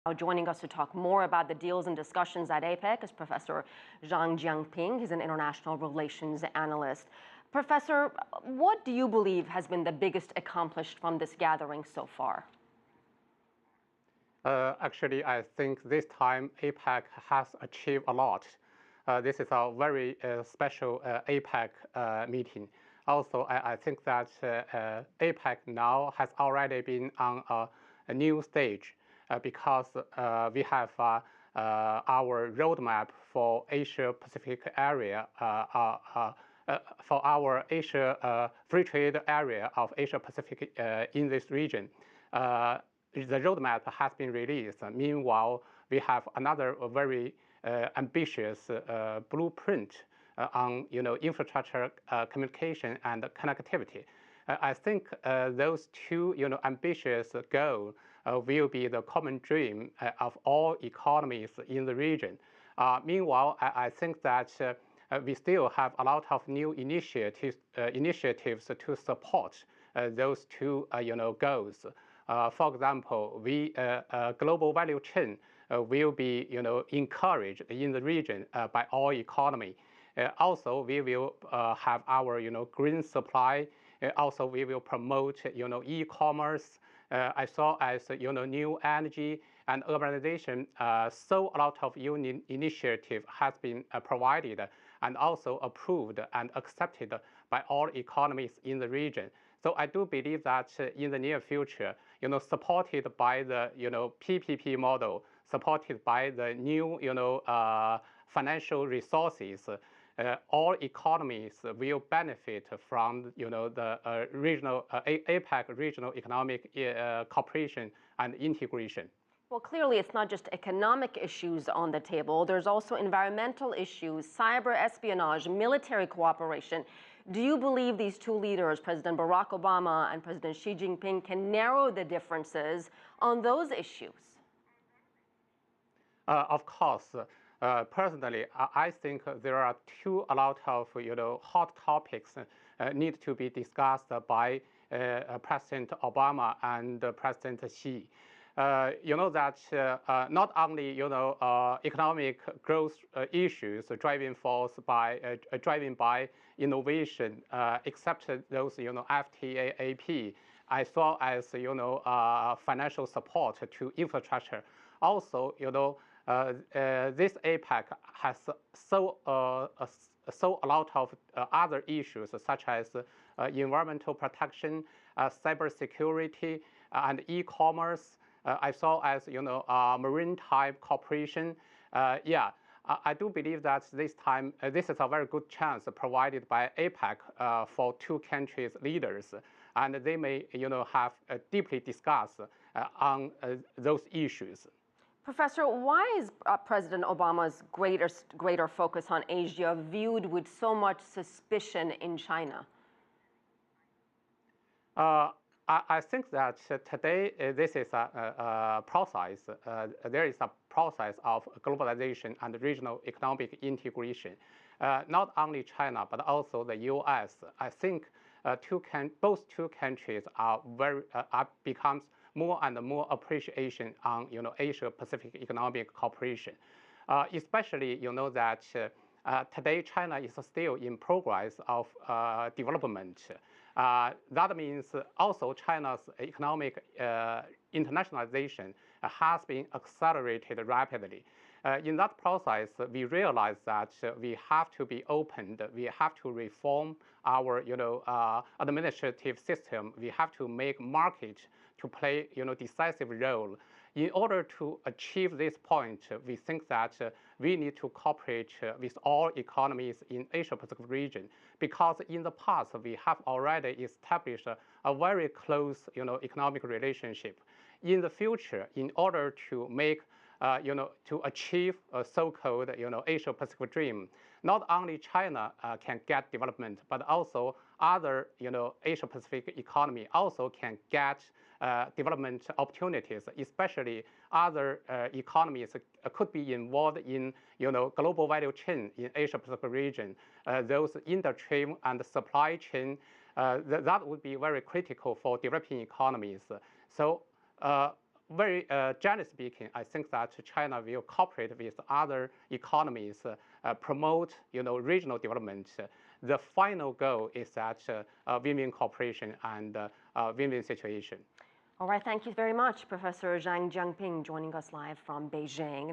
Now joining us to talk more about the deals and discussions at APEC is Professor Zhang Jianping. He's an international relations analyst. Professor, what do you believe has been the biggest accomplished from this gathering so far? Actually, I think this time APEC has achieved a lot. This is a very special APEC meeting. Also, I think that APEC now has already been on a new stage because we have our roadmap for Asia-Pacific area, for our Asia free trade area of Asia-Pacific in this region. The roadmap has been released. Meanwhile, we have another very ambitious blueprint on infrastructure, communication, and connectivity. I think those two ambitious goals will be the common dream of all economies in the region. Meanwhile, I think that we still have a lot of new initiatives to support those two goals. For example, global value chain will be encouraged in the region by all economy. Also, we will have our green supply. Also, we will promote e-commerce as well as new energy and urbanization. So a lot of new initiative has been provided and also approved and accepted by all economies in the region. So I do believe that in the near future, supported by the PPP model, supported by the new financial resources, all economies will benefit from the regional APEC regional economic cooperation and integration. Well, clearly, it's not just economic issues on the table. There's also environmental issues, cyber espionage, military cooperation. Do you believe these two leaders, President Barack Obama and President Xi Jinping, can narrow the differences on those issues? Of course. Personally, I think there are a lot of hot topics need to be discussed by President Obama and President Xi. You know that not only economic growth issues driving by innovation, except those FTA, AP, as well as financial support to infrastructure. Also, this APEC has so a lot of other issues such as environmental protection, cybersecurity, and e-commerce, as well as maritime cooperation. Yeah, I do believe that this time this is a very good chance provided by APEC for two countries' leaders, and they may have deeply discussed on those issues. Professor, why is President Obama's greater focus on Asia viewed with so much suspicion in China? I think that today this is a process. There is a process of globalization and regional economic integration. Not only China, but also the U.S. I think both two countries becomes more and more appreciation on Asia-Pacific economic cooperation. Especially that today China is still in progress of development. That means also China's economic internationalization has been accelerated rapidly. In that process, we realize that we have to be opened. We have to reform our administrative system. We have to make market to play decisive role. In order to achieve this point, we think that we need to cooperate with all economies in Asia-Pacific region, because in the past we have already established a very close economic relationship. In the future, in order to make to achieve a so-called Asia-Pacific dream, not only China can get development, but also other Asia-Pacific economy also can get development opportunities, especially other economies could be involved in global value chain in Asia-Pacific region. Those industry and supply chain, that would be very critical for developing economies. So very generally speaking, I think that China will cooperate with other economies, promote regional development. The final goal is that win-win cooperation and win-win situation. All right, thank you very much, Professor Zhang Jianping, joining us live from Beijing.